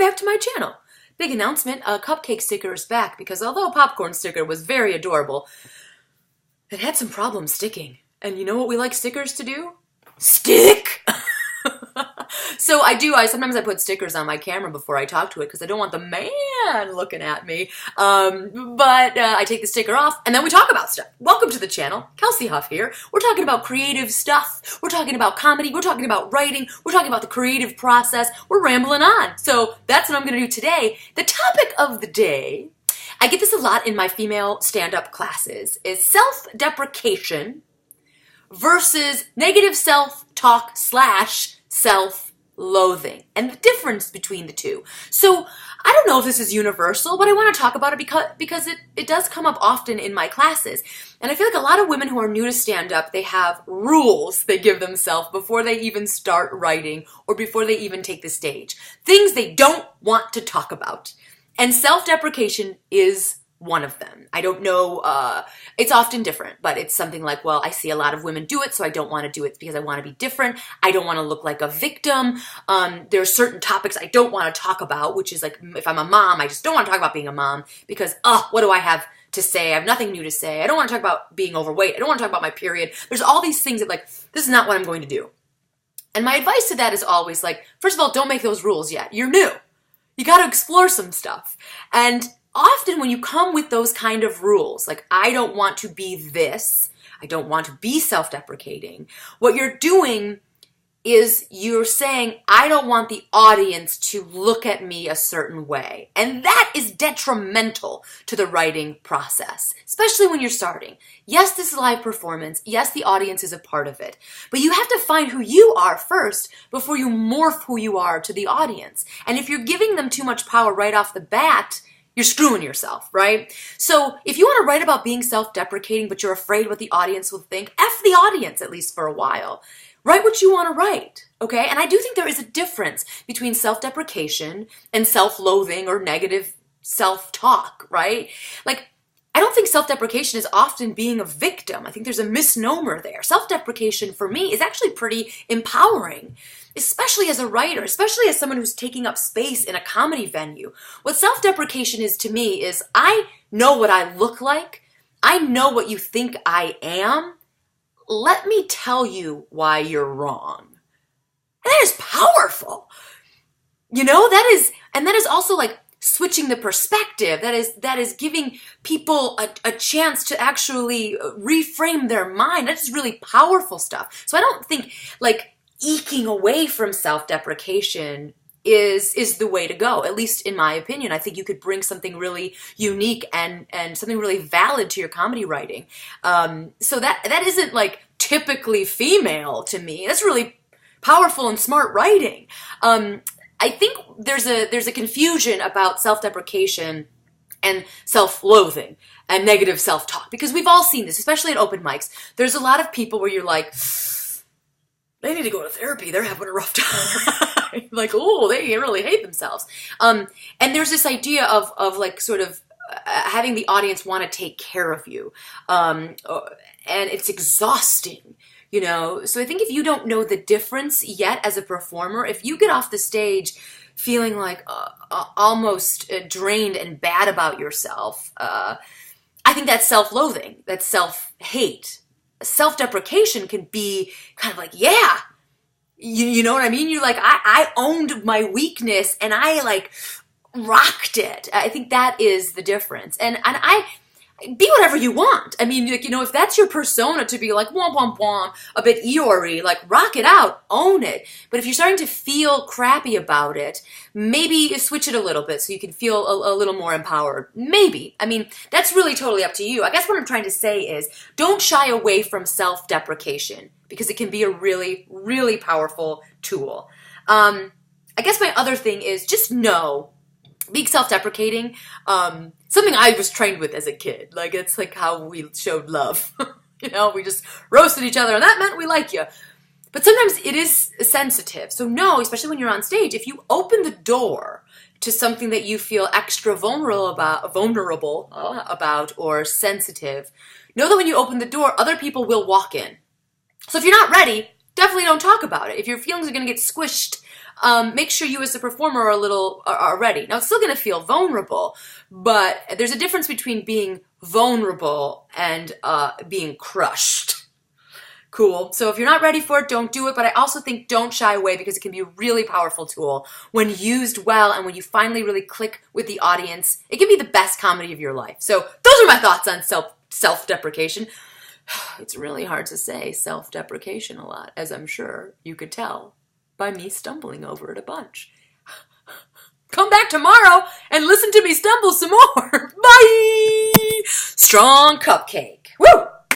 back to my channel. Big announcement, a cupcake sticker is back because although a popcorn sticker was very adorable, it had some problems sticking. And you know what we like stickers to do? Stick! So sometimes I put stickers on my camera before I talk to it because I don't want the man looking at me. But I take the sticker off and then we talk about stuff. Welcome to the channel. Kelsie Huff here. We're talking about creative stuff. We're talking about comedy. We're talking about writing. We're talking about the creative process. We're rambling on. So that's what I'm going to do today. The topic of the day, I get this a lot in my female stand-up classes, is self-deprecation versus negative self-talk / self-loathing, and the difference between the two. So I don't know if this is universal, but I want to talk about it because it does come up often in my classes. And I feel like a lot of women who are new to stand-up, they have rules they give themselves before they even start writing or before they even take the stage. Things they don't want to talk about. And self-deprecation is one of them. I don't know, it's often different, but it's something like, well, I see a lot of women do it, so I don't want to do it because I want to be different. I don't want to look like a victim. There are certain topics I don't want to talk about, which is like, if I'm a mom, I just don't want to talk about being a mom because, what do I have to say? I have nothing new to say. I don't want to talk about being overweight. I don't want to talk about my period. There's all these things that like, this is not what I'm going to do. And my advice to that is always like, first of all, don't make those rules yet. You're new. You got to explore some stuff. And often when you come with those kind of rules, like I don't want to be this, I don't want to be self-deprecating, what you're doing is you're saying, I don't want the audience to look at me a certain way. And that is detrimental to the writing process, especially when you're starting. Yes, this is live performance. Yes, the audience is a part of it. But you have to find who you are first before you morph who you are to the audience. And if you're giving them too much power right off the bat, you're screwing yourself, right? So if you want to write about being self-deprecating, but you're afraid what the audience will think, F the audience at least for a while. Write what you want to write, okay? And I do think there is a difference between self-deprecation and self-loathing or negative self-talk, right? Like, I don't think self-deprecation is often being a victim. I think there's a misnomer there. Self-deprecation for me is actually pretty empowering, especially as a writer, especially as someone who's taking up space in a comedy venue. What self-deprecation is to me is I know what I look like. I know what you think I am. Let me tell you why you're wrong. And that is powerful. You know, that is also like switching the perspective. That is giving people a chance to actually reframe their mind. That's really powerful stuff. So I don't think like eking away from self-deprecation is the way to go, at least in my opinion. I think you could bring something really unique and something really valid to your comedy writing. So that isn't like typically female to me. That's really powerful and smart writing. I think there's a confusion about self-deprecation and self-loathing and negative self-talk because we've all seen this, especially at open mics. There's a lot of people where you're like, they need to go to therapy. They're having a rough time. Like, oh, they really hate themselves. And there's this idea of like sort of having the audience want to take care of you. And it's exhausting, you know? So I think if you don't know the difference yet as a performer, if you get off the stage feeling like almost drained and bad about yourself, I think that's self-loathing, that's self-hate. Self-deprecation can be kind of like, yeah, you know what I mean? You're like, I owned my weakness and I like rocked it. I think that is the difference. And I be whatever you want. I mean, like, you know, if that's your persona to be like, womp, womp, womp, a bit Eeyore-y, like rock it out, own it. But if you're starting to feel crappy about it, maybe switch it a little bit so you can feel a little more empowered. Maybe. I mean, that's really totally up to you. I guess what I'm trying to say is don't shy away from self-deprecation because it can be a really, really powerful tool. I guess my other thing is just know being self-deprecating, something I was trained with as a kid. Like, it's like how we showed love. You know, we just roasted each other, and that meant we like you. But sometimes it is sensitive. So no, especially when you're on stage, if you open the door to something that you feel extra vulnerable about or sensitive, know that when you open the door, other people will walk in. So if you're not ready, definitely don't talk about it. If your feelings are going to get squished, make sure you as a performer are ready. Now, it's still going to feel vulnerable, but there's a difference between being vulnerable and being crushed. Cool. So if you're not ready for it, don't do it. But I also think don't shy away, because it can be a really powerful tool when used well, and when you finally really click with the audience, it can be the best comedy of your life. So those are my thoughts on self-deprecation. It's really hard to say self-deprecation a lot, as I'm sure you could tell by me stumbling over it a bunch. Come back tomorrow and listen to me stumble some more. Bye! Strong cupcake.